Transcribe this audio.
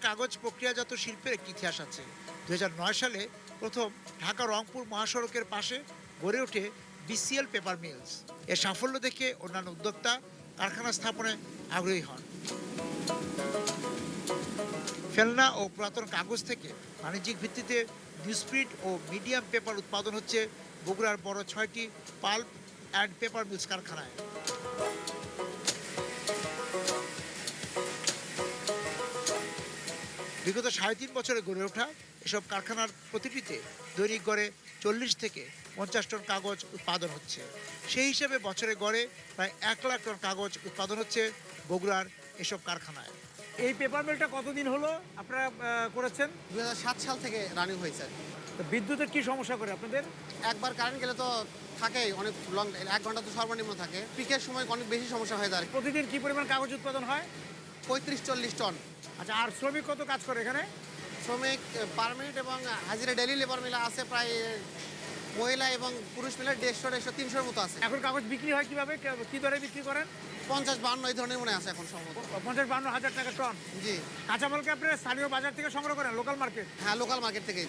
কাগজ প্রক্রিয়াজাত শিল্পের একটি ইতিহাস আছে। ২০০৯ সালে প্রথম ঢাকা রংপুর মহাসড়কের পাশে গড়ে ওঠে বিসিএল পেপার মিলস। এর সাফল্য দেখে অন্যান্য উদ্যোক্তা কারখানা স্থাপনে আগ্রহী হন। ফেলনা ও পুরাতন কাগজ থেকে বাণিজ্যিক ভিত্তিতে নিউজপ্রিন্ট ও মিডিয়াম পেপার উৎপাদন হচ্ছে বগুড়ার বড় ৬টি পাল্প অ্যান্ড পেপার মিলস কারখানায়। বিগত ৩.৫ বছরে গড়ে ওঠা এসব কারখানার প্রতিটিতে দৈনিক গড়ে ৪০ থেকে ৫০ টন কাগজ উৎপাদন হচ্ছে। সেই হিসেবে বছরে গড়ে প্রায় ১ লাখ টন কাগজ উৎপাদন হচ্ছে বগুড়ার এসব কারখানায়। এই পেপার মিলটা কতদিন হলো আপনারা করেছেন? ২০০৭ সাল থেকে রানিং হয়েছে। তো বিদ্যুতের কি সমস্যা করে আপনাদের? একবার কারেন্ট গেলে তো থাকেই অনেক লং, ১ ঘন্টা তো সর্বনিম্ন থাকে। পিকের সময় অনেক বেশি সমস্যা হয়ে যায়। প্রতিদিন কি পরিমাণ কাগজ উৎপাদন হয়? ৩৫-৪০ টন। আচ্ছা, আর শ্রমিক কত কাজ করে এখানে? শ্রমিক পারমানেন্ট এবং হাজিরা ডেইলি লেবার মিলে আছে প্রায় মহিলা এবং পুরুষ মিলে ১৫০-১৩০-৩০০ মতো আছে। এখন কাগজ বিক্রি হয় কিভাবে, কি দরে বিক্রি করেন? ৫০-৫২ এই ধরনের মনে আছে এখন সম্ভবত। ৫০-৫২ হাজার টাকা টন। জি কাঁচামালকে আপনারা স্থানীয় বাজার থেকে সংগ্রহ করেন, লোকাল মার্কেট? হ্যাঁ, লোকাল মার্কেট থেকে।